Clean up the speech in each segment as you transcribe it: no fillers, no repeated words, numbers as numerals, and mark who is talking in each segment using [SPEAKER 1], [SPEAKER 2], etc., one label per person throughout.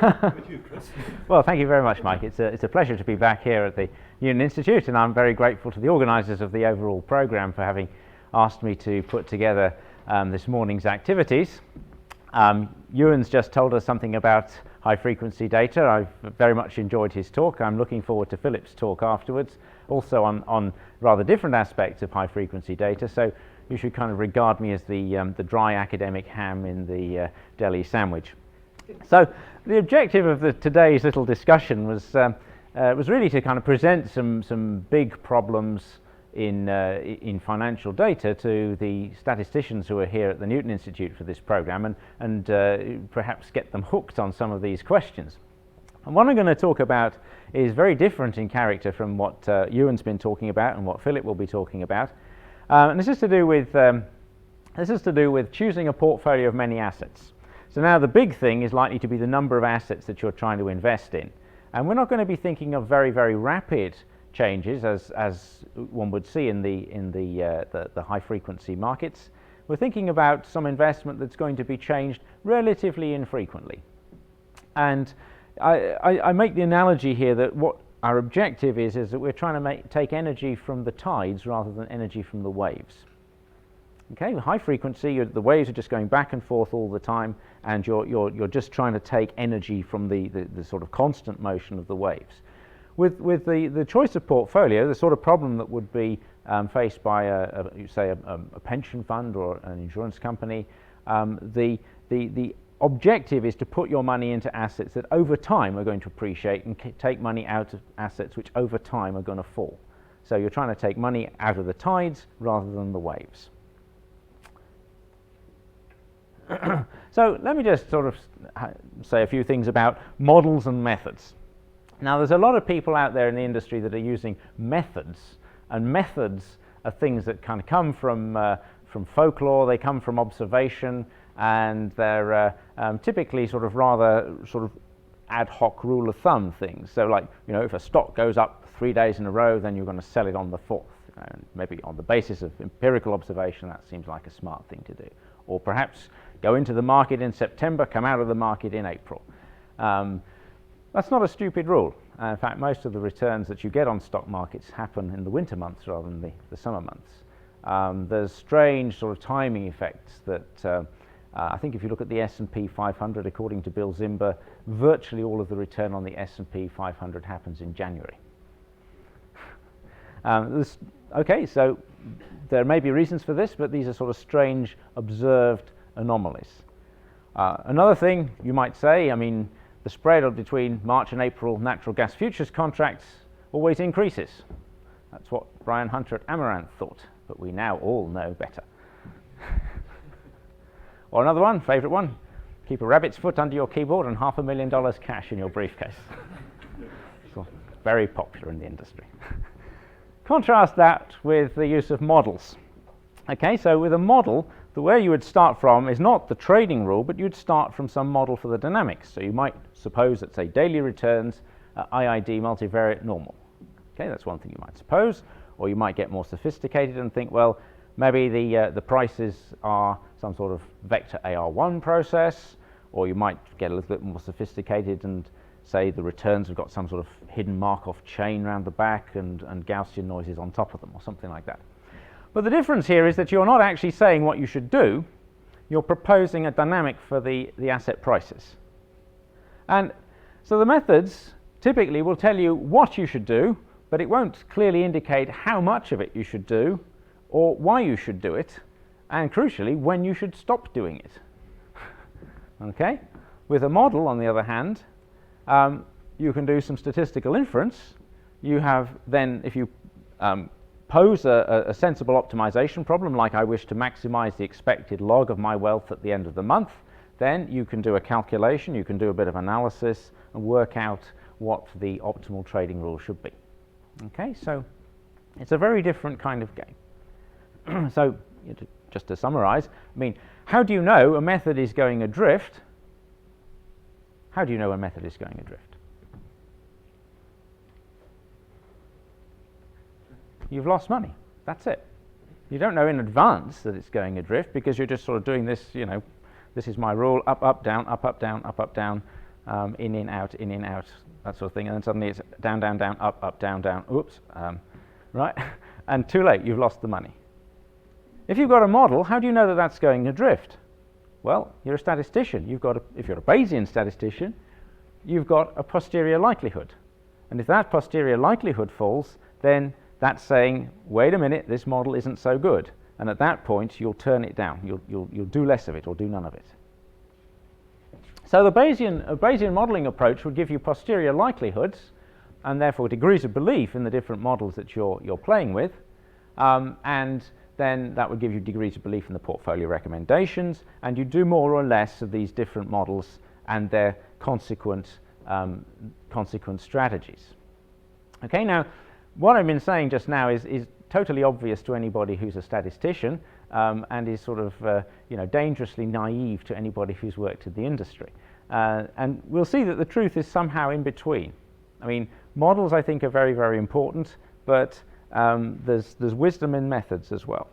[SPEAKER 1] With you, Chris.
[SPEAKER 2] Well, thank you very much, Mike. It's a pleasure to be back here at the Union Institute, and I'm very grateful to the organisers of the overall programme for having asked me to put together this morning's activities. Ewan's just told us something about high-frequency data. I've very much enjoyed his talk. I'm looking forward to Philip's talk afterwards, also on rather different aspects of high-frequency data. So you should kind of regard me as the dry academic ham in the deli sandwich. So the objective of today's little discussion was really to kind of present some big problems in financial data to the statisticians who are here at the Newton Institute for this program, and perhaps get them hooked on some of these questions. And what I'm going to talk about is very different in character from what Ewan's been talking about and what Philip will be talking about. And this is to do with choosing a portfolio of many assets. So now the big thing is likely to be the number of assets that you're trying to invest in. And we're not going to be thinking of very, very rapid changes as one would see in the high frequency markets. We're thinking about some investment that's going to be changed relatively infrequently. And I make the analogy here that what our objective is that we're trying to take energy from the tides rather than energy from the waves. Okay, high frequency, the waves are just going back and forth all the time, and you're just trying to take energy from the sort of constant motion of the waves. With the choice of portfolio, the sort of problem that would be faced by a pension fund or an insurance company, the objective is to put your money into assets that over time are going to appreciate, and take money out of assets which over time are going to fall. So you're trying to take money out of the tides rather than the waves. So let me just sort of say a few things about models and methods. Now, there's a lot of people out there in the industry that are using methods, and methods are things that kind of come from folklore. They come from observation, and they're typically sort of rather sort of ad hoc rule of thumb things. So, like, if a stock goes up 3 days in a row, then you're going to sell it on the fourth. And maybe on the basis of empirical observation, that seems like a smart thing to do. Or perhaps go into the market in September, come out of the market in April. That's not a stupid rule. In fact, most of the returns that you get on stock markets happen in the winter months rather than the summer months. There's strange sort of timing effects that I think if you look at the S&P 500, according to Bill Zimber, virtually all of the return on the S&P 500 happens in January. Okay, so there may be reasons for this, but these are sort of strange observed anomalies. Another thing you might say, the spread between March and April natural gas futures contracts always increases. That's what Brian Hunter at Amaranth thought, but we now all know better. Or another one, favourite one, keep a rabbit's foot under your keyboard and $500,000 cash in your briefcase. So, very popular in the industry. Contrast that with the use of models. Okay, so with a model, the way you would start from is not the trading rule, but you'd start from some model for the dynamics. So you might suppose that, say, daily returns IID multivariate normal. Okay, that's one thing you might suppose. Or you might get more sophisticated and think, well, maybe the prices are some sort of vector AR1 process, or you might get a little bit more sophisticated and say the returns have got some sort of hidden Markov chain around the back and Gaussian noises on top of them, or something like that. But the difference here is that you're not actually saying what you should do, you're proposing a dynamic for the asset prices. And so the methods typically will tell you what you should do, but it won't clearly indicate how much of it you should do, or why you should do it, and crucially, when you should stop doing it. Okay? With a model, on the other hand, you can do some statistical inference. You have then, if you pose a sensible optimization problem, like I wish to maximize the expected log of my wealth at the end of the month, then you can do a calculation, you can do a bit of analysis and work out what the optimal trading rule should be. Okay, so it's a very different kind of game. So just to summarize, how do you know a method is going adrift? How do you know a method is going adrift? You've lost money. That's it. You don't know in advance that it's going adrift because you're just sort of doing this, this is my rule, up, up, down, up, up, down, up, up, down. in, out, that sort of thing, and then suddenly it's down, down, down, up, down, down, oops, right? And too late, you've lost the money. If you've got a model, how do you know that that's going adrift? Well, you're a statistician. If you're a Bayesian statistician, you've got a posterior likelihood. And if that posterior likelihood falls, then that's saying, wait a minute, this model isn't so good. And at that point, you'll turn it down. You'll do less of it or do none of it. So a Bayesian modeling approach would give you posterior likelihoods and therefore degrees of belief in the different models that you're playing with. And then that would give you degrees of belief in the portfolio recommendations, and you do more or less of these different models and their consequent strategies. Okay, now what I've been saying just now is totally obvious to anybody who's a statistician, and is sort of dangerously naive to anybody who's worked in the industry. And we'll see that the truth is somehow in between. I mean, models I think are very, very important, but there's wisdom in methods as well.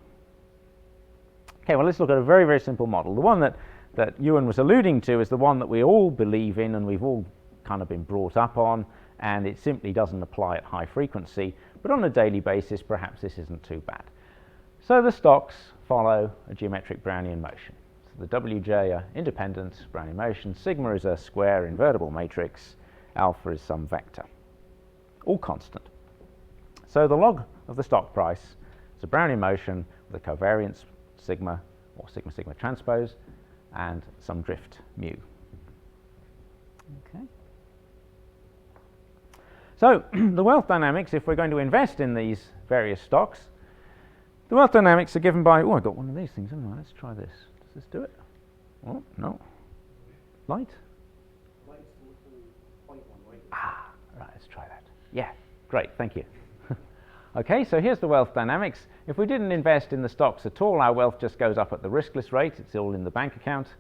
[SPEAKER 2] Okay, well, let's look at a very, very simple model. The one that Ewan was alluding to is the one that we all believe in and we've all kind of been brought up on, and it simply doesn't apply at high frequency, but on a daily basis perhaps this isn't too bad. So the stocks follow a geometric Brownian motion. So the Wj are independent Brownian motion, sigma is a square invertible matrix, alpha is some vector, all constant. So the log of the stock price is a Brownian motion with a covariance sigma or sigma sigma transpose and some drift mu. Okay. So the wealth dynamics, if we're going to invest in these various stocks, the wealth dynamics are given by, oh, I got one of these things, haven't I? Let's try this. Does this do it? Oh, no. Light?
[SPEAKER 1] Light's the little white one, right?
[SPEAKER 2] Ah, right, let's try that. Yeah, great, thank you. Okay, so here's the wealth dynamics. If we didn't invest in the stocks at all, our wealth just goes up at the riskless rate. It's all in the bank account.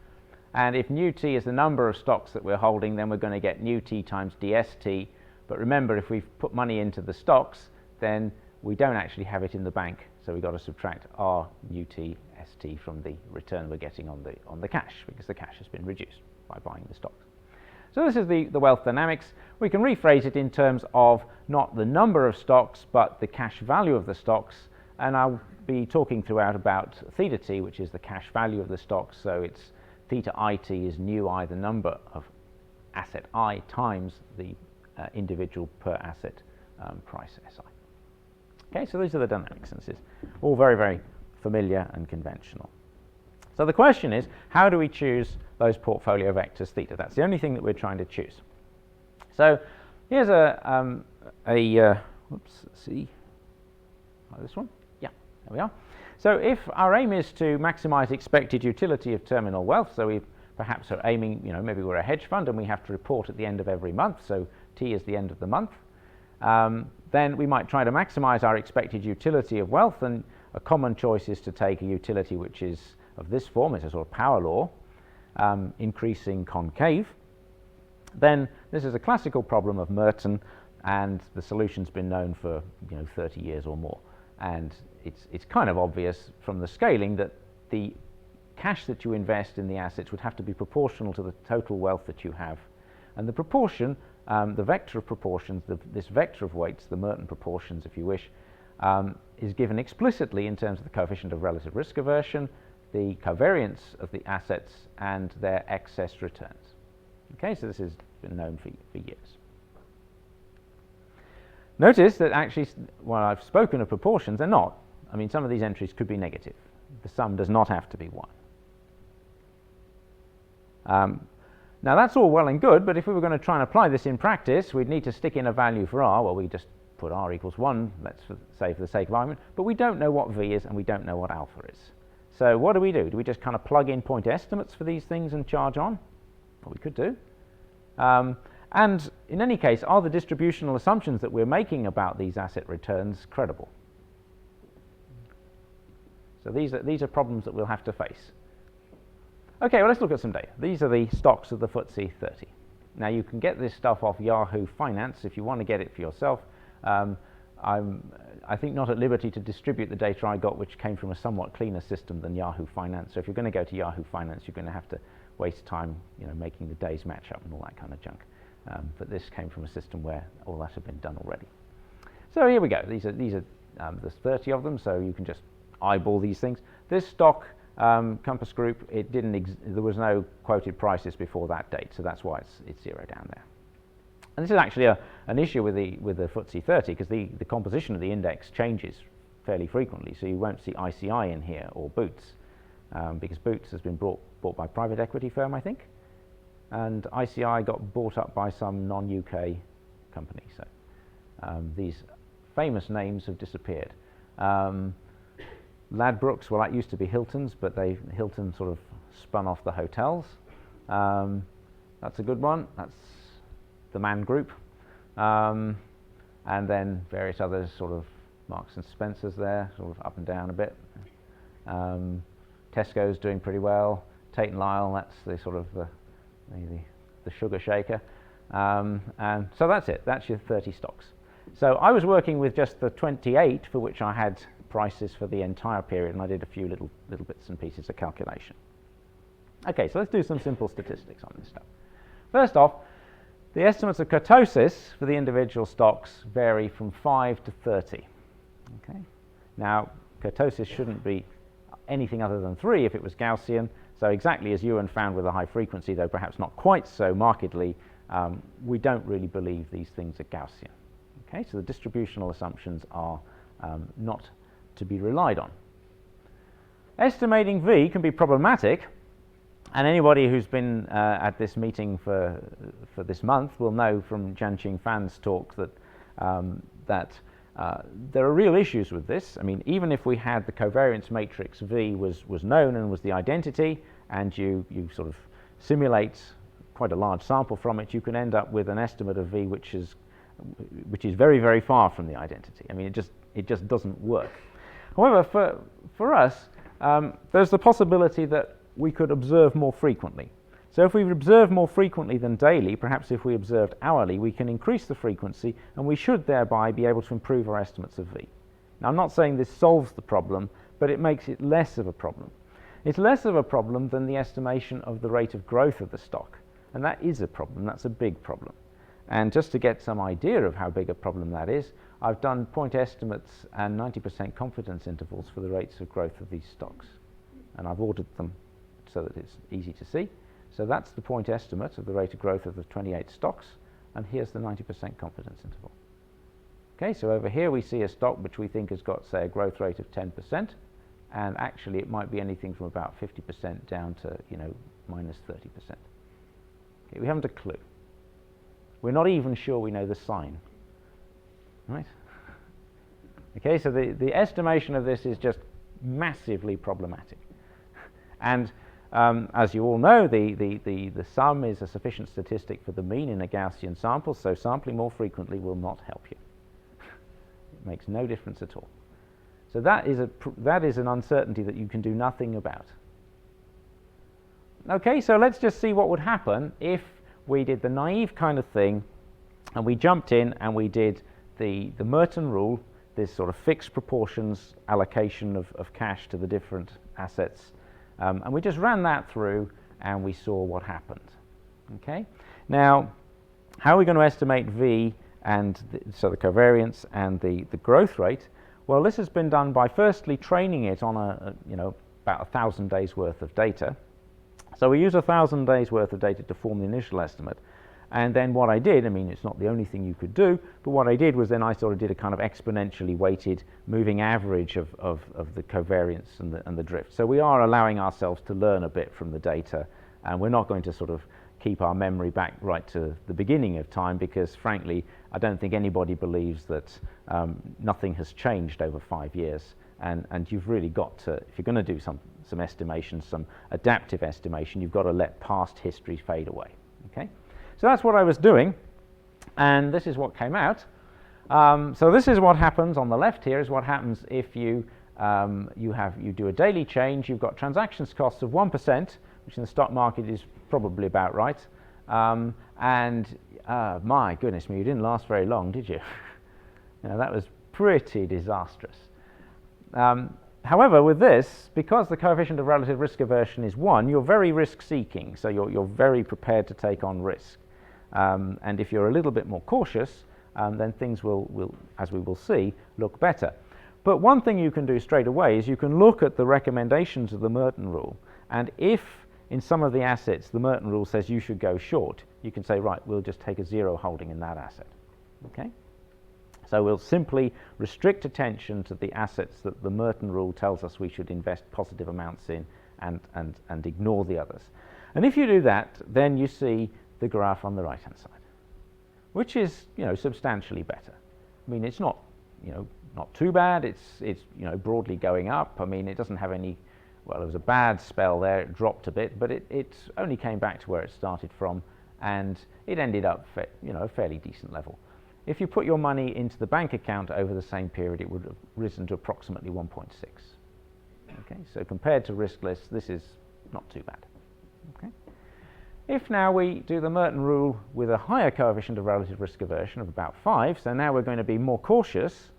[SPEAKER 2] And if nu t is the number of stocks that we're holding, then we're going to get nu t times dst. But remember, if we've put money into the stocks, then we don't actually have it in the bank. So we've got to subtract r nu t st from the return we're getting on the cash, because the cash has been reduced by buying the stocks. So this is the wealth dynamics. We can rephrase it in terms of not the number of stocks, but the cash value of the stocks. And I'll be talking throughout about theta t, which is the cash value of the stocks. So it's theta it is nu I, the number of asset I, times the individual per asset price SI. Okay, so these are the dynamics, and this is all very, very familiar and conventional. So the question is, how do we choose those portfolio vectors theta? That's the only thing that we're trying to choose. So here's whoops, let's see, this one? Yeah, there we are. So if our aim is to maximize expected utility of terminal wealth, so we perhaps are aiming, maybe we're a hedge fund and we have to report at the end of every month, so T is the end of the month, then we might try to maximize our expected utility of wealth, and a common choice is to take a utility which is of this form. It's a sort of power law, increasing concave. Then this is a classical problem of Merton, and the solution's been known for 30 years or more. And it's kind of obvious from the scaling that the cash that you invest in the assets would have to be proportional to the total wealth that you have. And the proportion, the vector of proportions, this vector of weights, the Merton proportions if you wish, is given explicitly in terms of the coefficient of relative risk aversion, the covariance of the assets, and their excess returns. Okay, so this has been known for years. Notice that actually, while I've spoken of proportions, they're not. I mean, some of these entries could be negative. The sum does not have to be 1. Now that's all well and good, but if we were going to try and apply this in practice, we'd need to stick in a value for r. Well, we just put r equals 1, let's say for the sake of argument, but we don't know what v is and we don't know what alpha is. So what do? Do we just kind of plug in point estimates for these things and charge on? Well, we could do. And in any case, are the distributional assumptions that we're making about these asset returns credible? So these are problems that we'll have to face. Okay, well, let's look at some data. These are the stocks of the FTSE 30. Now, you can get this stuff off Yahoo Finance if you want to get it for yourself. I think not at liberty to distribute the data I got, which came from a somewhat cleaner system than Yahoo Finance. So if you're going to go to Yahoo Finance, you're going to have to waste time, making the days match up and all that kind of junk. But this came from a system where all that had been done already. So here we go. These are there's 30 of them, so you can just eyeball these things. This stock, Compass Group, there was no quoted prices before that date, so that's why it's zero down there. And this is actually an issue with the FTSE 30, because the composition of the index changes fairly frequently. So you won't see ICI in here or Boots, because Boots has been bought by a private equity firm, I think, and ICI got bought up by some non-UK company. So these famous names have disappeared. Ladbrokes, well, that used to be Hilton's, but Hilton sort of spun off the hotels. That's a good one. That's the Man Group, and then various others, sort of Marks and Spencers there, sort of up and down a bit. Tesco's doing pretty well. Tate and Lyle, that's the sort of the sugar shaker, and so that's it. That's your 30 stocks. So I was working with just the 28 for which I had prices for the entire period, and I did a few little bits and pieces of calculation. Okay, so let's do some simple statistics on this stuff. First off, the estimates of kurtosis for the individual stocks vary from 5 to 30. Okay. Now, kurtosis shouldn't be anything other than 3 if it was Gaussian. So exactly as Ewan found with a high frequency, though perhaps not quite so markedly, we don't really believe these things are Gaussian. Okay, so the distributional assumptions are not to be relied on. Estimating V can be problematic, and anybody who's been at this meeting for this month will know from Jianqing Fan's talk that there are real issues with this. I mean, even if we had the covariance matrix V was known and was the identity, and you sort of simulate quite a large sample from it, you can end up with an estimate of V which is very, very far from the identity. I mean, it just doesn't work. However, for us, there's the possibility that we could observe more frequently. So if we observe more frequently than daily, perhaps if we observed hourly, we can increase the frequency, and we should thereby be able to improve our estimates of V. Now, I'm not saying this solves the problem, but it makes it less of a problem. It's less of a problem than the estimation of the rate of growth of the stock, and that is a problem. That's a big problem. And just to get some idea of how big a problem that is, I've done point estimates and 90% confidence intervals for the rates of growth of these stocks, and I've ordered them so that it's easy to see. So that's the point estimate of the rate of growth of the 28 stocks, and here's the 90% confidence interval. Okay, so over here we see a stock which we think has got, say, a growth rate of 10%, and actually it might be anything from about 50% down to, minus 30%. Okay, we haven't a clue. We're not even sure we know the sign, right? Okay, so the estimation of this is just massively problematic. And as you all know, the sum is a sufficient statistic for the mean in a Gaussian sample, so sampling more frequently will not help you. It makes no difference at all. So that is an uncertainty that you can do nothing about. Okay, so let's just see what would happen if we did the naive kind of thing, and we jumped in and we did the Merton rule, this sort of fixed proportions allocation of cash to the different assets. And we just ran that through and we saw what happened. Okay. Now, how are we going to estimate V and so the covariance and the growth rate? Well, this has been done by firstly training it on about 1,000 days worth of data. So we use 1,000 days worth of data to form the initial estimate. And then what I did, I mean, it's not the only thing you could do, but what I did was then I sort of did a kind of exponentially weighted moving average of the covariance and the drift. So we are allowing ourselves to learn a bit from the data, and we're not going to sort of keep our memory back right to the beginning of time, because frankly, I don't think anybody believes that nothing has changed over 5 years. And you've really got to, if you're going to do some estimation, some adaptive estimation, you've got to let past history fade away. Okay? So that's what I was doing, and this is what came out. So this is what happens on the left here, is what happens if you do a daily change. You've got transactions costs of 1%, which in the stock market is probably about right. And my goodness me, you didn't last very long, did you? That was pretty disastrous. However, with this, because the coefficient of relative risk aversion is 1, you're very risk-seeking, so you're very prepared to take on risk. And if you're a little bit more cautious, then things will, as we will see, look better. But one thing you can do straight away is you can look at the recommendations of the Merton rule, and if in some of the assets the Merton rule says you should go short, you can say, right, we'll just take a 0 holding in that asset. Okay? So we'll simply restrict attention to the assets that the Merton rule tells us we should invest positive amounts in and ignore the others. And if you do that, then you see the graph on the right-hand side, which is, substantially better. I mean, it's not, not too bad. It's broadly going up. I mean, it doesn't have any, well, there was a bad spell there. It dropped a bit, but it only came back to where it started from, and it ended up, a fairly decent level. If you put your money into the bank account over the same period, it would have risen to approximately 1.6. Okay, so compared to riskless, this is not too bad. Okay. If now we do the Merton rule with a higher coefficient of relative risk aversion of about 5, so now we're going to be more cautious,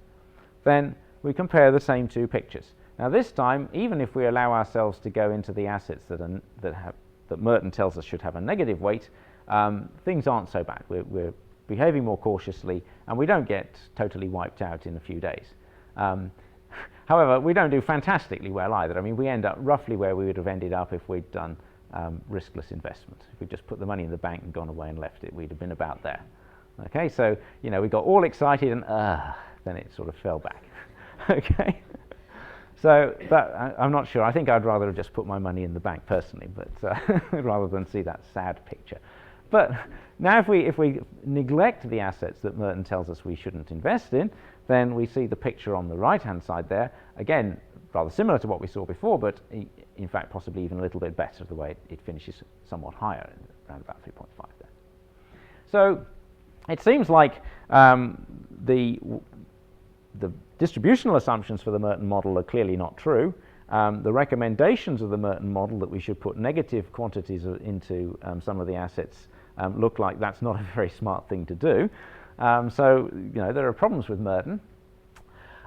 [SPEAKER 2] then we compare the same two pictures. Now this time, even if we allow ourselves to go into the assets that Merton tells us should have a negative weight, things aren't so bad. We're behaving more cautiously, and we don't get totally wiped out in a few days. However, we don't do fantastically well either. I mean, we end up roughly where we would have ended up if we'd done riskless investment. If we just put the money in the bank and gone away and left it, we'd have been about there. Okay, so we got all excited and then it sort of fell back. Okay, so I'm not sure. I think I'd rather have just put my money in the bank personally, but rather than see that sad picture. But now if we neglect the assets that Merton tells us we shouldn't invest in, then we see the picture on the right-hand side there. Again, rather similar to what we saw before, but in fact possibly even a little bit better the way it finishes somewhat higher, around about 3.5 there. So it seems like the distributional assumptions for the Merton model are clearly not true. The recommendations of the Merton model that we should put negative quantities into some of the assets look like that's not a very smart thing to do. So there are problems with Merton.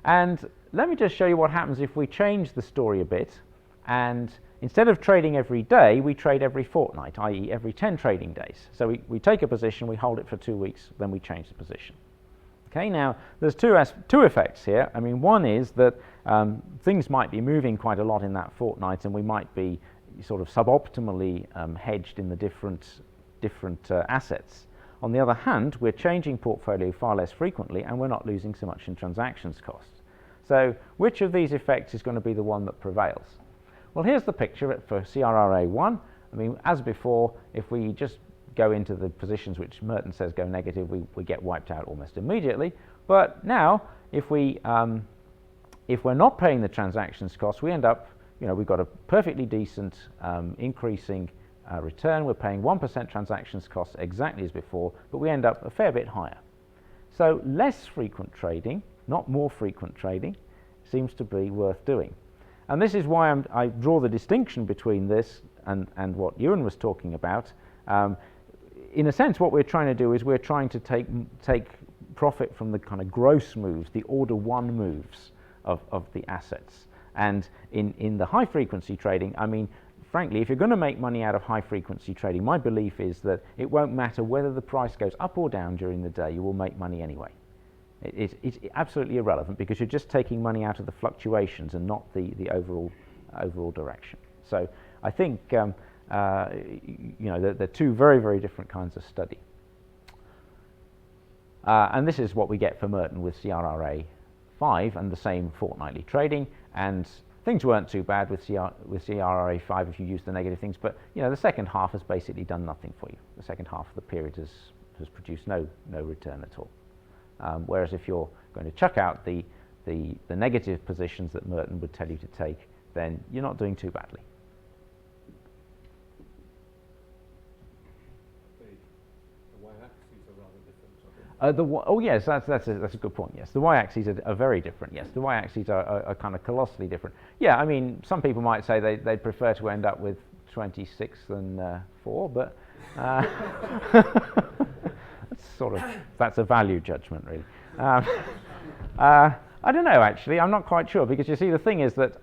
[SPEAKER 2] And let me just show you what happens if we change the story a bit, and instead of trading every day, we trade every fortnight, i.e. every 10 trading days. So we take a position, we hold it for 2 weeks, then we change the position. Okay, now there's two effects here. I mean, one is that things might be moving quite a lot in that fortnight, and we might be sort of suboptimally hedged in the different assets. On the other hand, we're changing portfolio far less frequently, and we're not losing so much in transactions costs. So which of these effects is going to be the one that prevails? Well, here's the picture for CRRA1. I mean, as before, if we just go into the positions which Merton says go negative, we get wiped out almost immediately. But now, if we're not paying the transactions costs, we end up, we've got a perfectly decent increasing return. We're paying 1% transactions costs exactly as before, but we end up a fair bit higher. So less frequent trading, not more frequent trading, seems to be worth doing. And this is why I draw the distinction between this and what Ewan was talking about. In a sense, what we're trying to do is we're trying to take profit from the kind of gross moves, the order 1 moves of the assets. And in the high frequency trading, I mean, frankly, if you're going to make money out of high frequency trading, my belief is that it won't matter whether the price goes up or down during the day, you will make money anyway. It's absolutely irrelevant because you're just taking money out of the fluctuations and not the overall direction. So I think they're two very, very different kinds of study. And this is what we get for Merton with CRRA5 and the same fortnightly trading. And things weren't too bad with CRRA5 if you use the negative things, but the second half has basically done nothing for you. The second half of the period has produced no return at all. Whereas if you're going to chuck out the negative positions that Merton would tell you to take, then you're not doing too badly.
[SPEAKER 3] The y-axes are rather different.
[SPEAKER 2] Oh yes, that's a good point. Yes, the y-axes are very different. Yes, the y-axes are kind of colossally different. Yeah, I mean, some people might say they'd prefer to end up with 26 than 4, but that's a value judgment, really. I don't know actually. I'm not quite sure because you see the thing is that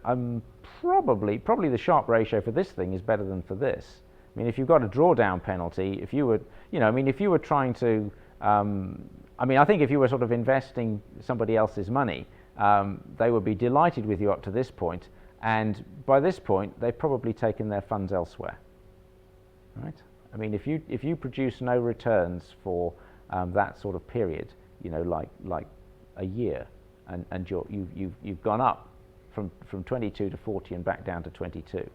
[SPEAKER 2] probably the Sharpe ratio for this thing is better than for this. I mean, if you've got a drawdown penalty, if you were, if you were trying to, I think if you were sort of investing somebody else's money, they would be delighted with you up to this point, and by this point, they've probably taken their funds elsewhere. Right? I mean, if you produce no returns for that sort of period, like a year, and you've gone up from 22 to 40 and back down to 22.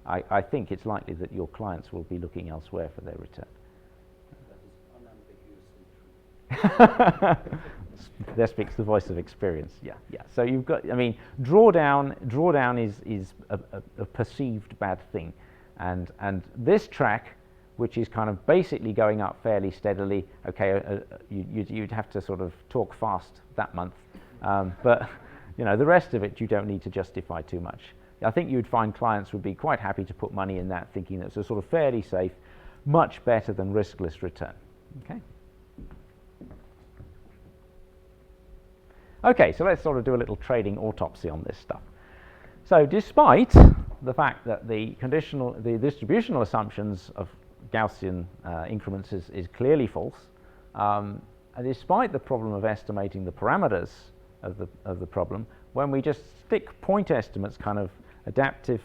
[SPEAKER 2] I think it's likely that your clients will be looking elsewhere for their return.
[SPEAKER 1] That is unambiguously true.
[SPEAKER 2] There speaks the voice of experience. Yeah. So you've got, drawdown is a perceived bad thing, and this track, which is kind of basically going up fairly steadily. Okay, you'd have to sort of talk fast that month, but the rest of it you don't need to justify too much. I think you'd find clients would be quite happy to put money in that, thinking that's a sort of fairly safe, much better than riskless return. Okay, so let's sort of do a little trading autopsy on this stuff. So despite the fact that the distributional assumptions of Gaussian increments is clearly false, and despite the problem of estimating the parameters of the problem, when we just stick point estimates, kind of adaptive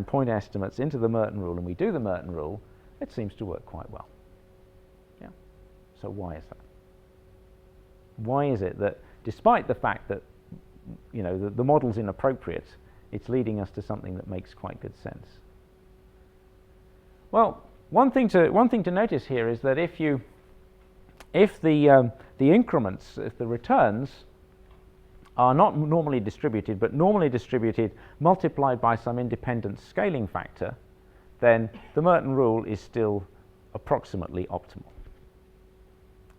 [SPEAKER 2] point estimates, into the Merton rule, and we do the Merton rule, it seems to work quite well. Yeah. So why is that? Why is it that, despite the fact that the model's inappropriate, it's leading us to something that makes quite good sense? Well, one thing to notice here is that if the increments, if the returns are not normally distributed, but normally distributed multiplied by some independent scaling factor, then the Merton rule is still approximately optimal.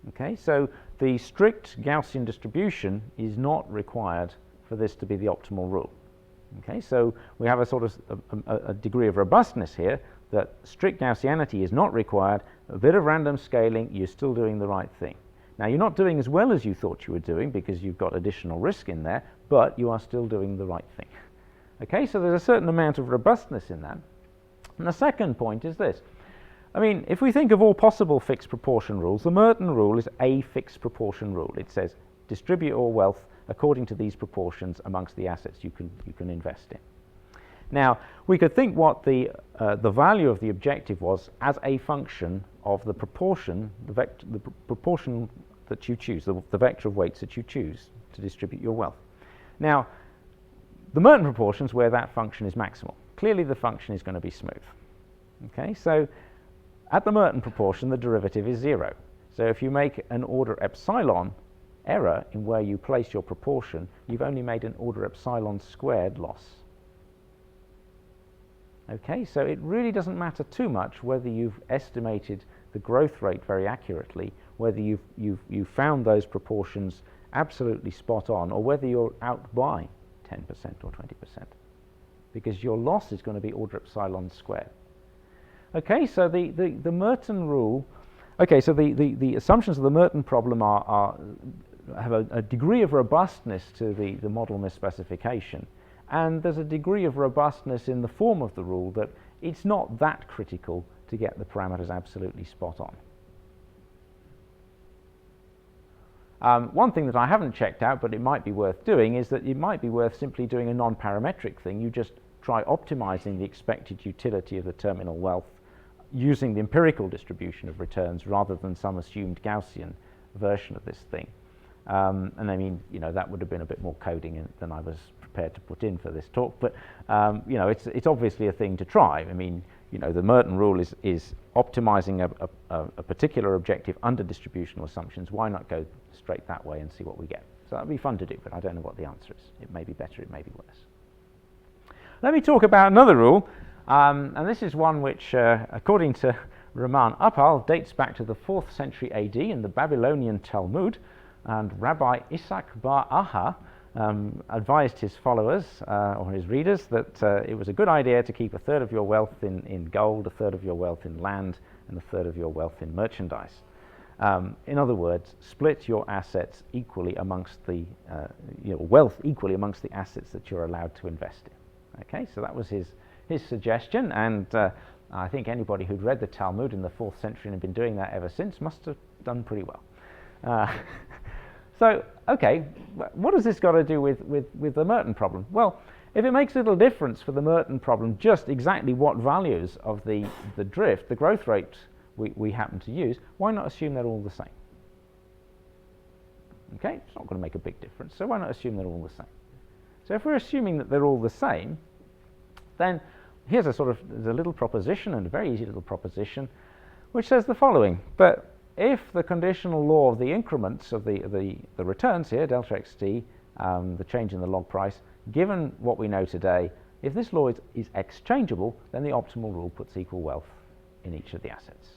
[SPEAKER 2] Okay, so the strict Gaussian distribution is not required for this to be the optimal rule. Okay, so we have a sort of a degree of robustness here, that strict Gaussianity is not required. A bit of random scaling, you're still doing the right thing. Now, you're not doing as well as you thought you were doing because you've got additional risk in there, but you are still doing the right thing. Okay, so there's a certain amount of robustness in that. And the second point is this. I mean, if we think of all possible fixed proportion rules, the Merton rule is a fixed proportion rule. It says distribute all wealth according to these proportions amongst the assets you can invest in. Now, we could think what the value of the objective was as a function of the proportion, the proportion that you choose, the vector of weights that you choose to distribute your wealth. Now, the Merton proportion is where that function is maximal. Clearly, the function is going to be smooth. Okay, so at the Merton proportion, the derivative is 0. So if you make an order epsilon error in where you place your proportion, you've only made an order epsilon squared loss. Okay, so it really doesn't matter too much whether you've estimated the growth rate very accurately, whether you've found those proportions absolutely spot on, or whether you're out by 10% or 20%, because your loss is going to be order epsilon squared. Okay, so the Merton rule, okay, so the assumptions of the Merton problem have a degree of robustness to the model misspecification. And there's a degree of robustness in the form of the rule that it's not that critical to get the parameters absolutely spot on. One thing that I haven't checked out, but it might be worth doing, is that it might be worth simply doing a non-parametric thing. You just try optimizing the expected utility of the terminal wealth using the empirical distribution of returns rather than some assumed Gaussian version of this thing. And I mean, that would have been a bit more coding than I was prepared to put in for this talk, but it's obviously a thing to try. I mean, the Merton rule is optimizing a particular objective under distributional assumptions. Why not go straight that way and see what we get? So that'd be fun to do, but I don't know what the answer is. It may be better, it may be worse. Let me talk about another rule, and this is one which, according to Raman Uppal, dates back to the 4th century AD in the Babylonian Talmud, and Rabbi Isaac bar Aha advised his followers or his readers that it was a good idea to keep a third of your wealth in gold, a third of your wealth in land, and a third of your wealth in merchandise. In other words, split your assets equally amongst the wealth equally amongst the assets that you're allowed to invest in. Okay, so that was his suggestion, and I think anybody who'd read the Talmud in the 4th century and had been doing that ever since must have done pretty well. So, okay, what has this got to do with the Merton problem? Well, if it makes little difference for the Merton problem just exactly what values of the drift, the growth rate we happen to use, why not assume they're all the same? Okay, it's not going to make a big difference, so why not assume they're all the same? So if we're assuming that they're all the same, then here's there's a little proposition, and a very easy little proposition, which says the following: but if the conditional law of the increments of the returns here, delta xt, the change in the log price, given what we know today, if this law is exchangeable, then the optimal rule puts equal wealth in each of the assets,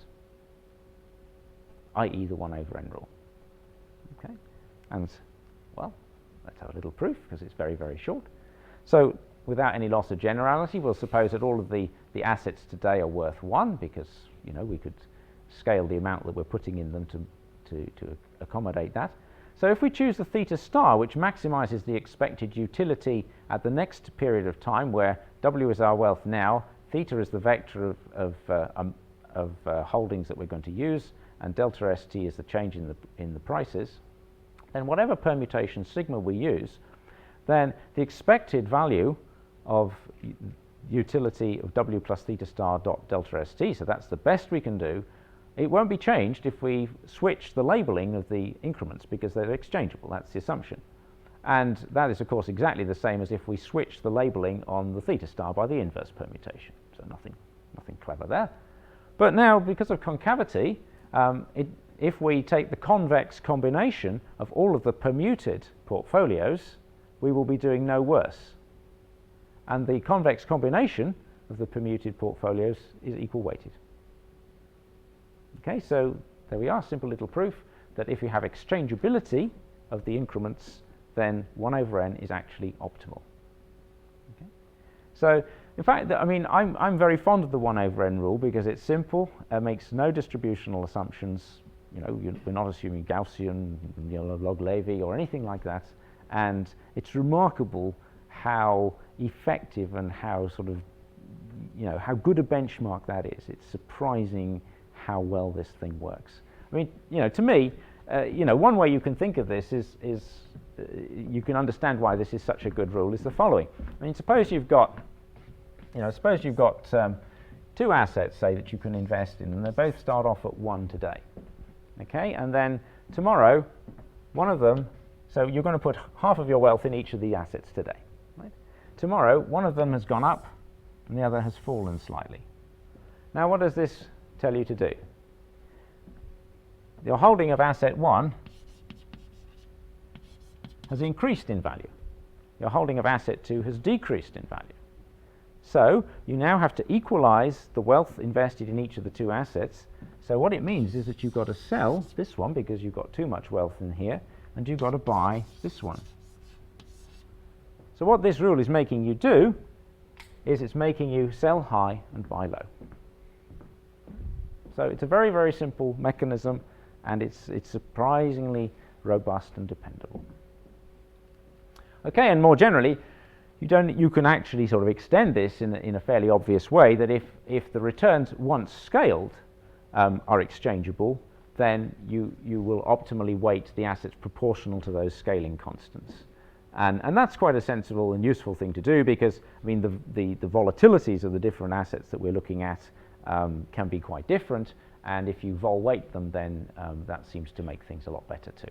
[SPEAKER 2] i.e. the 1/n rule. Okay, and well, let's have a little proof because it's very, very short. So without any loss of generality, we'll suppose that all of the assets today are worth 1 because we could scale the amount that we're putting in them to accommodate that. So if we choose the theta star, which maximizes the expected utility at the next period of time, where W is our wealth now, theta is the vector of holdings that we're going to use, and delta st is the change in the prices, then whatever permutation sigma we use, then the expected value of utility of W plus theta star dot delta st, so that's the best we can do. It won't be changed if we switch the labeling of the increments because they're exchangeable. That's the assumption. And that is, of course, exactly the same as if we switch the labeling on the theta star by the inverse permutation. So nothing clever there. But now, because of concavity, if we take the convex combination of all of the permuted portfolios, we will be doing no worse. And the convex combination of the permuted portfolios is equal weighted. Okay, so there we are, simple little proof that if you have exchangeability of the increments, then 1/n is actually optimal. Okay? So, in fact, I'm very fond of the 1/n rule because it's simple, makes no distributional assumptions. We're not assuming Gaussian, log Levy or anything like that, and it's remarkable how effective and how how good a benchmark that is. It's surprising how well this thing works. To me, one way you can think of this is you can understand why this is such a good rule is the following. Suppose you've got, two assets, say, that you can invest in, and they both start off at 1 today. Okay, and then tomorrow, one of them, so you're going to put half of your wealth in each of the assets today. Right? Tomorrow, one of them has gone up, and the other has fallen slightly. Now, what does this tell you to do? Your holding of asset 1 has increased in value. Your holding of asset 2 has decreased in value. So you now have to equalize the wealth invested in each of the two assets. So what it means is that you've got to sell this one because you've got too much wealth in here, and you've got to buy this one. So what this rule is making you do is it's making you sell high and buy low. So it's a very, very simple mechanism, and it's surprisingly robust and dependable. Okay, and more generally, you can actually sort of extend this in a fairly obvious way, that if the returns once scaled are exchangeable, then you will optimally weight the assets proportional to those scaling constants. And that's quite a sensible and useful thing to do because, the volatilities of the different assets that we're looking at can be quite different, and if you vol weight them, then that seems to make things a lot better too.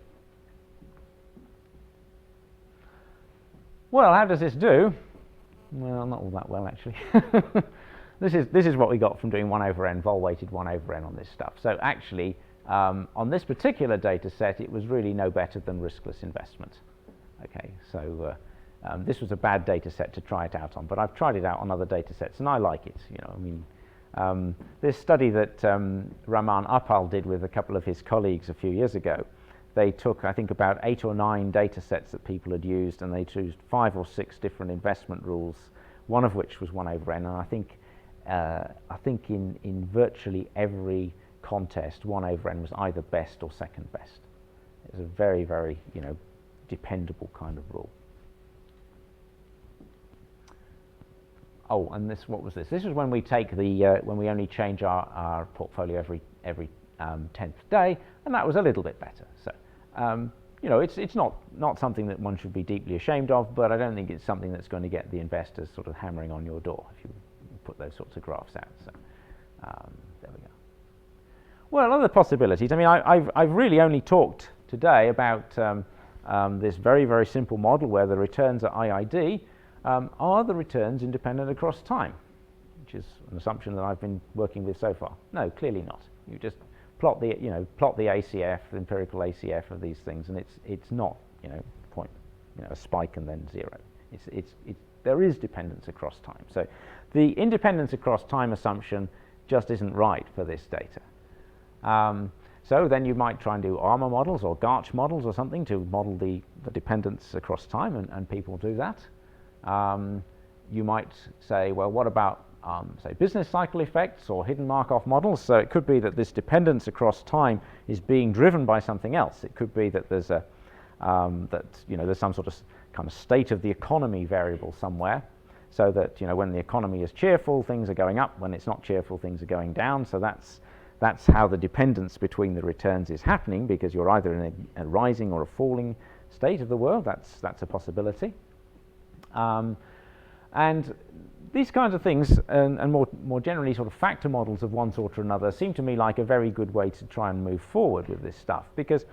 [SPEAKER 2] Well, how does this do? Well, not all that well, actually. This is what we got from doing 1/n, vol weighted 1/n on this stuff. So actually, on this particular data set, it was really no better than riskless investment. Okay, so this was a bad data set to try it out on, but I've tried it out on other data sets, and I like it. This study that Raman Uppal did with a couple of his colleagues a few years ago, they took, I think, about 8 or 9 data sets that people had used, and they chose 5 or 6 different investment rules, one of which was 1/n, and I think in virtually every contest, 1 over n was either best or second best. It's a very, very, dependable kind of rule. Oh, and what was this? This is when we take when we only change our portfolio every 10th day, and that was a little bit better. So, it's not something that one should be deeply ashamed of, but I don't think it's something that's going to get the investors sort of hammering on your door if you put those sorts of graphs out. So, there we go. Well, other possibilities. I mean, I've really only talked today about this very, very simple model where the returns are IID. Are the returns independent across time? Which is an assumption that I've been working with so far. No, clearly not. You just plot the ACF, the empirical ACF of these things, and it's not a spike and then zero. There is dependence across time. So the independence across time assumption just isn't right for this data. So then you might try and do ARMA models or GARCH models or something to model the dependence across time, and people do that. You might say, well, what about, say, business cycle effects or hidden Markov models? So it could be that this dependence across time is being driven by something else. It could be that there's there's some sort of kind of state of the economy variable somewhere, so that when the economy is cheerful, things are going up. When it's not cheerful, things are going down. So that's how the dependence between the returns is happening, because you're either in a rising or a falling state of the world. That's a possibility. And these kinds of things, and more generally sort of factor models of one sort or another, seem to me like a very good way to try and move forward with this stuff, because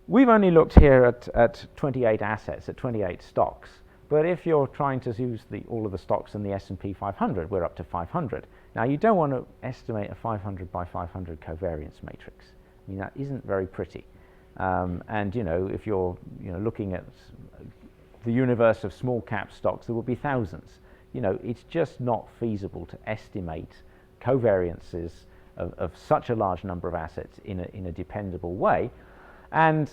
[SPEAKER 2] we've only looked here at 28 assets, at 28 stocks. But if you're trying to use all of the stocks in the S&P 500, we're up to 500. Now, you don't want to estimate a 500 by 500 covariance matrix. I mean, that isn't very pretty. And if you're looking at the universe of small cap stocks, there will be thousands. It's just not feasible to estimate covariances of such a large number of assets in a dependable way. And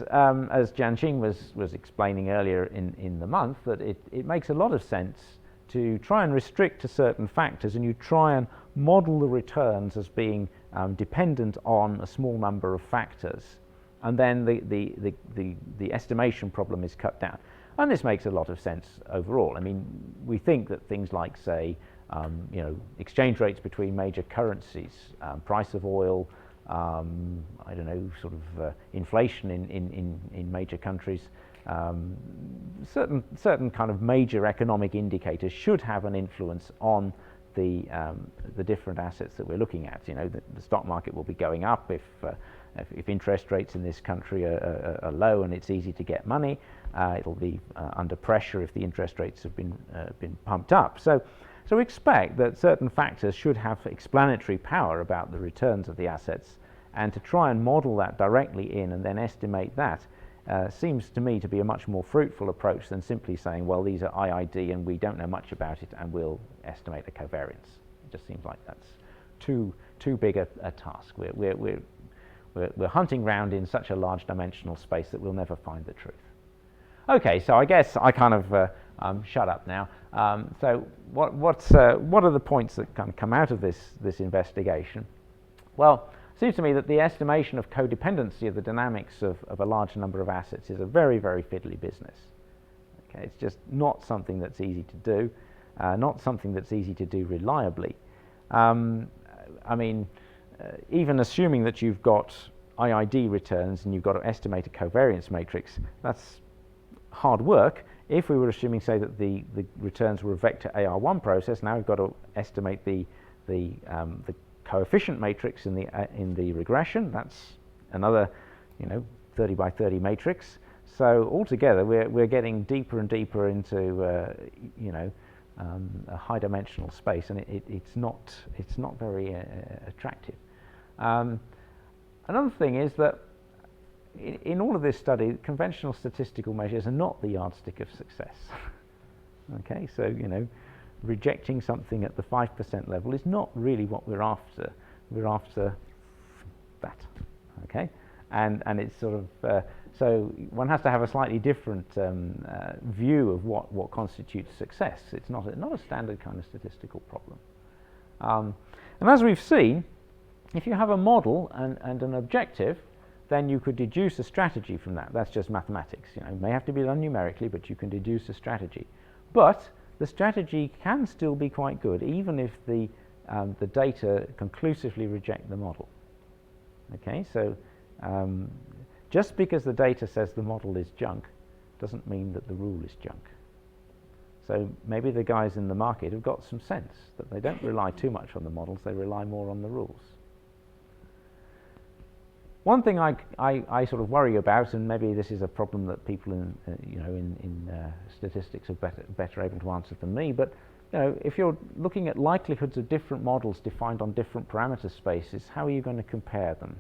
[SPEAKER 2] as Jianqing was explaining earlier in the month, that it makes a lot of sense to try and restrict to certain factors, and you try and model the returns as being dependent on a small number of factors, and then the estimation problem is cut down. And this makes a lot of sense overall. I mean, we think that things like, say, exchange rates between major currencies, price of oil, I don't know, sort of inflation in major countries, certain kind of major economic indicators should have an influence on the different assets that we're looking at. The stock market will be going up if interest rates in this country are low and it's easy to get money. It'll be under pressure if the interest rates have been pumped up. So expect that certain factors should have explanatory power about the returns of the assets, and to try and model that directly in and then estimate that seems to me to be a much more fruitful approach than simply saying, well, these are IID and we don't know much about it and we'll estimate a covariance. It just seems like that's too big a task. We're hunting around in such a large dimensional space that we'll never find the truth. Okay, so I guess I kind of shut up now. So what are the points that kind of come out of this investigation? Well, it seems to me that the estimation of codependency of the dynamics of a large number of assets is a very, very fiddly business. Okay, it's just not something that's easy to do, not something that's easy to do reliably. I mean, even assuming that you've got IID returns and you've got to estimate a covariance matrix, that's hard work. If we were assuming, say, that the returns were a vector AR1 process, now we've got to estimate the coefficient matrix in the regression. That's another 30 by 30 matrix. So altogether, we're getting deeper and deeper into a high dimensional space, and it's not very attractive. Another thing is that in all of this study, conventional statistical measures are not the yardstick of success. Okay, so rejecting something at the 5% level is not really what we're after. We're after that. Okay, and it's sort of so one has to have a slightly different view of what constitutes success. It's not a standard kind of statistical problem. And as we've seen, If you have a model and an objective, then you could deduce a strategy from that. That's just mathematics. You know, it may have to be done numerically, but you can deduce a strategy. But the strategy can still be quite good, even if the data conclusively reject the model. Okay, so just because the data says the model is junk doesn't mean that the rule is junk. So maybe the guys in the market have got some sense that they don't rely too much on the models, they rely more on the rules. One thing I sort of worry about, and maybe this is a problem that people in statistics are better able to answer than me, but you know, if you're looking at likelihoods of different models defined on different parameter spaces, how are you going to compare them?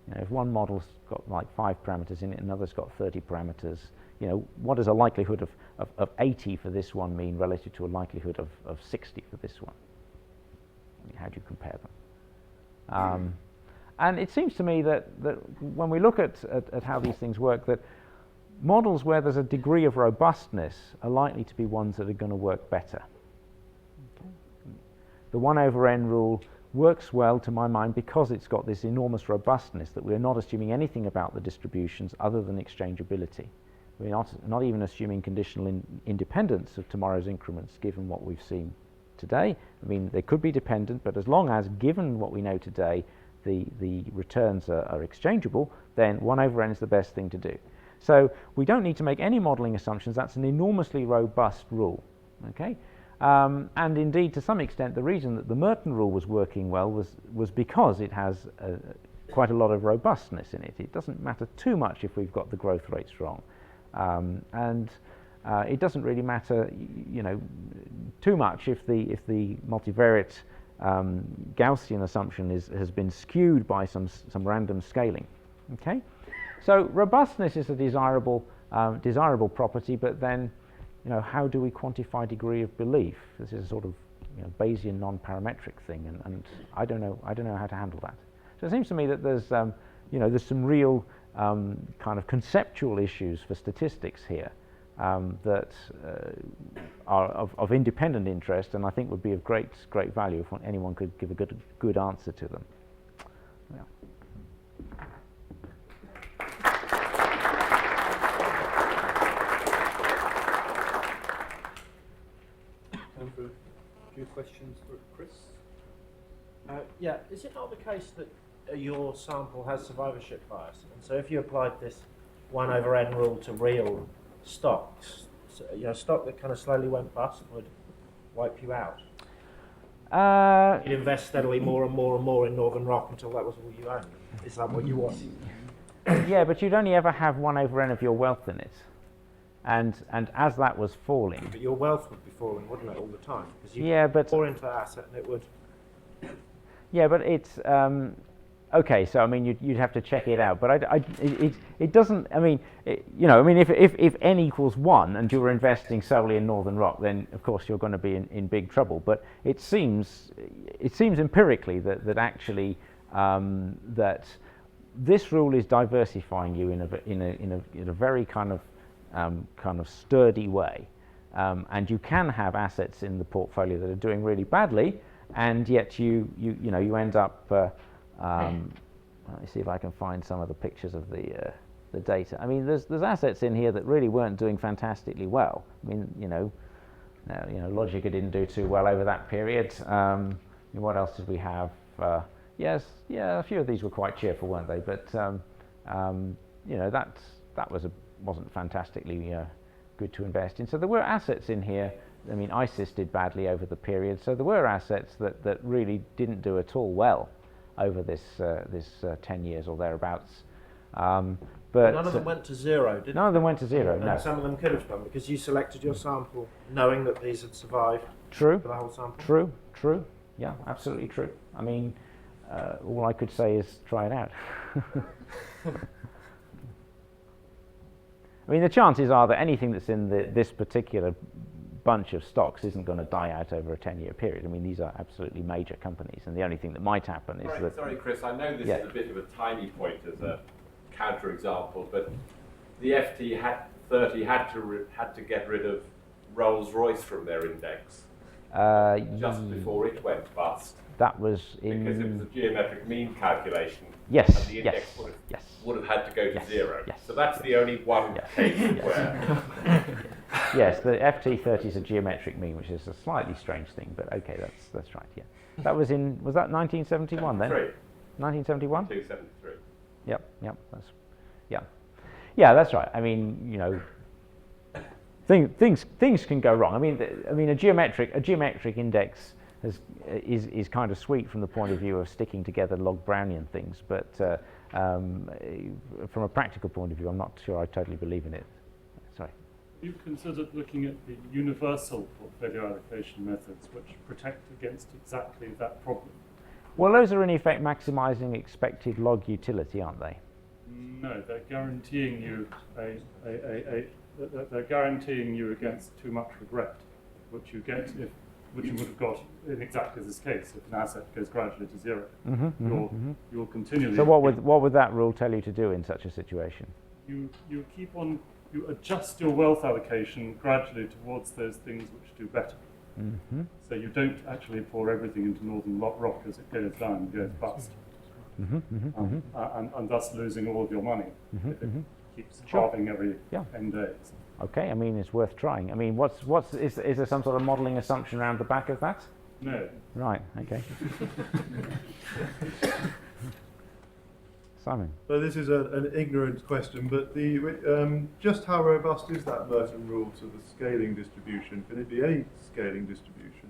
[SPEAKER 2] You know, if one model's got like 5 parameters in it, another's got 30 parameters, you know, what does a likelihood of 80 for this one mean relative to a likelihood of 60 for this one? I mean, how do you compare them? And it seems to me that when we look at how these things work, that models where there's a degree of robustness are likely to be ones that are going to work better. Okay. The 1/n rule works well, to my mind, because it's got this enormous robustness that we're not assuming anything about the distributions other than exchangeability. We're not even assuming conditional independence of tomorrow's increments, given what we've seen today. I mean, they could be dependent, but as long as, given what we know today, the returns are exchangeable, then 1/n is the best thing to do. So we don't need to make any modeling assumptions. That's an enormously robust rule. Okay? And indeed, to some extent, the reason that the Merton rule was working well was because it has quite a lot of robustness in it. It doesn't matter too much if we've got the growth rates wrong. And it doesn't really matter, you know, too much if the multivariate Gaussian assumption has been skewed by some random scaling. Okay, so robustness is a desirable property, but then, you know, how do we quantify degree of belief? This is a sort of, you know, Bayesian non-parametric thing, and I don't know how to handle that. So it seems to me that there's you know, there's some real kind of conceptual issues for statistics here that are of independent interest, and I think would be of great value if anyone could give a good answer to them. Yeah.
[SPEAKER 3] Time for a few questions for Chris.
[SPEAKER 1] Yeah, is it not the case that your sample has survivorship bias? And so if you applied this 1/n rule to real stocks, so, you know, stock that kind of slowly went bust would wipe you out? You'd invest steadily more and more and more in Northern Rock until that was all you owned. Is that what you want?
[SPEAKER 2] Yeah, but you'd only ever have 1/n of your wealth in it. And as that was falling...
[SPEAKER 1] But your wealth would be falling, wouldn't it, all the time? Because you pour into that asset and it would...
[SPEAKER 2] Yeah, but it's... okay, so I mean, you'd have to check it out, but it doesn't. I mean, you know, I mean, if n equals 1 and you were investing solely in Northern Rock, then of course you're going to be in big trouble. But it seems empirically that actually that this rule is diversifying you in a very kind of sturdy way, and you can have assets in the portfolio that are doing really badly, and yet you end up. Let me see if I can find some of the pictures of the data. I mean, there's assets in here that really weren't doing fantastically well. I mean, Logica didn't do too well over that period. What else did we have? Yes, a few of these were quite cheerful, weren't they? But that wasn't fantastically good to invest in. So there were assets in here. I mean, ISIS did badly over the period. So there were assets that really didn't do at all well over this 10 years or thereabouts. But
[SPEAKER 1] none of them went to zero, did they?
[SPEAKER 2] None of them went to zero, no.
[SPEAKER 1] And some of them could have done, because you selected your sample knowing that these had survived.
[SPEAKER 2] True.
[SPEAKER 1] For the whole sample.
[SPEAKER 2] True. Yeah, absolutely true. I mean, all I could say is try it out. I mean, the chances are that anything that's in this particular bunch of stocks isn't going to die out over a 10-year period. I mean, these are absolutely major companies, and the only thing that might happen is that...
[SPEAKER 4] Sorry, Chris, I know this is a bit of a tiny point as a counterexample, but the FT30 had to get rid of Rolls-Royce from their index just before it went bust.
[SPEAKER 2] That was in...
[SPEAKER 4] Because it was a geometric mean calculation.
[SPEAKER 2] Yes,
[SPEAKER 4] and the index
[SPEAKER 2] yes,
[SPEAKER 4] would have had to go to
[SPEAKER 2] yes,
[SPEAKER 4] 0.
[SPEAKER 2] yes.
[SPEAKER 4] So that's the only one case where...
[SPEAKER 2] Yes, the FT30 is a geometric mean, which is a slightly strange thing, but okay, that's right, yeah. That was in, was that 1971 then? 1971?
[SPEAKER 4] 273.
[SPEAKER 2] Yep, yeah. Yeah, that's right. I mean, you know, things can go wrong. I mean, a geometric index is kind of sweet from the point of view of sticking together log Brownian things, but from a practical point of view, I'm not sure I totally believe in it. Sorry.
[SPEAKER 5] You've considered looking at the universal portfolio allocation methods, which protect against exactly that problem?
[SPEAKER 2] Well, those are in effect maximizing expected log utility, aren't they?
[SPEAKER 5] No, they're guaranteeing you they're guaranteeing you against too much regret, which you would have got in exactly this case if an asset goes gradually to 0. You'll continually.
[SPEAKER 2] So what would that rule tell you to do in such a situation?
[SPEAKER 5] You adjust your wealth allocation gradually towards those things which do better. So you don't actually pour everything into Northern Rock as it goes down, goes bust, and thus losing all of your money if it keeps halving every 10 days.
[SPEAKER 2] Okay, I mean, it's worth trying. I mean, is there some sort of modelling assumption around the back of that?
[SPEAKER 5] No.
[SPEAKER 2] Right, okay. Simon.
[SPEAKER 6] So this is an ignorant question, but just how robust is that Merton rule to the scaling distribution? Can it be any scaling distribution?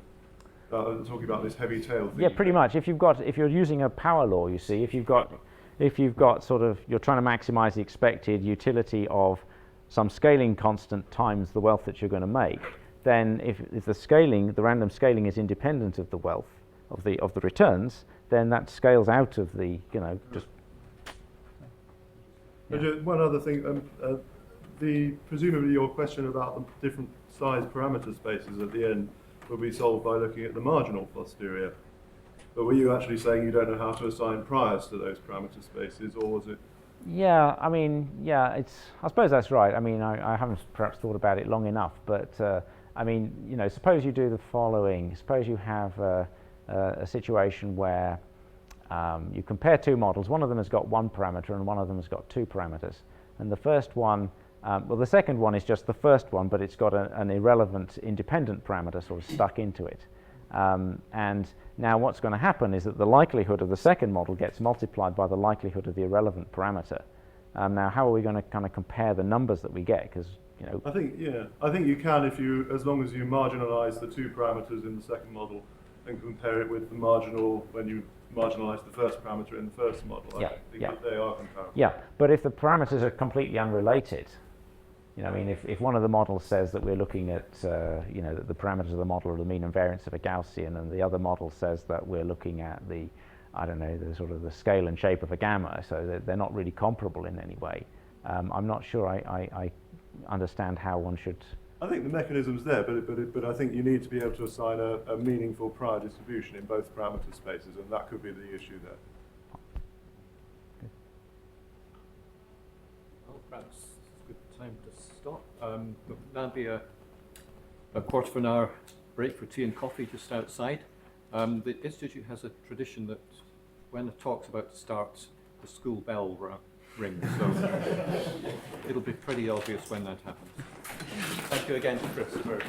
[SPEAKER 6] Talking about this heavy tail thing.
[SPEAKER 2] Yeah, pretty much. If you're using a power law, you see, if you've got sort of, you're trying to maximize the expected utility of some scaling constant times the wealth that you're going to make, then if the random scaling is independent of the wealth of the returns, then that scales out of the, you know, just.
[SPEAKER 6] Yeah. Just one other thing, presumably your question about the different size parameter spaces at the end will be solved by looking at the marginal posterior. But were you actually saying you don't know how to assign priors to those parameter spaces, or was it?
[SPEAKER 2] Yeah, I mean, yeah, I suppose that's right. I mean, I haven't perhaps thought about it long enough, but I mean, you know, suppose you do the following. Suppose you have a situation where you compare two models. One of them has got one parameter and one of them has got two parameters. And the first one, well, the second one is just the first one, but it's got an irrelevant independent parameter sort of stuck into it. And now what's going to happen is that the likelihood of the second model gets multiplied by the likelihood of the irrelevant parameter. Now, how are we going to kind of compare the numbers that we get? Because, you know,
[SPEAKER 6] I think you can as long as you marginalize the two parameters in the second model and compare it with the marginal when you marginalize the first parameter in the first model. I think that they are comparable.
[SPEAKER 2] Yeah, but if the parameters are completely unrelated, you know, I mean, if one of the models says that we're looking at, you know, that the parameters of the model are the mean and variance of a Gaussian, and the other model says that we're looking at the, I don't know, the sort of the scale and shape of a gamma, so they're not really comparable in any way. I'm not sure I understand how one should.
[SPEAKER 6] I think the mechanism's there, but I think you need to be able to assign a meaningful prior distribution in both parameter spaces, and that could be the issue there.
[SPEAKER 3] Well, perhaps it's a good time to stop. There'll be a quarter of an hour break for tea and coffee just outside. The Institute has a tradition that when a talk's about to start, the school bell rings, so it'll be pretty obvious when that happens. Thank you again, Chris, for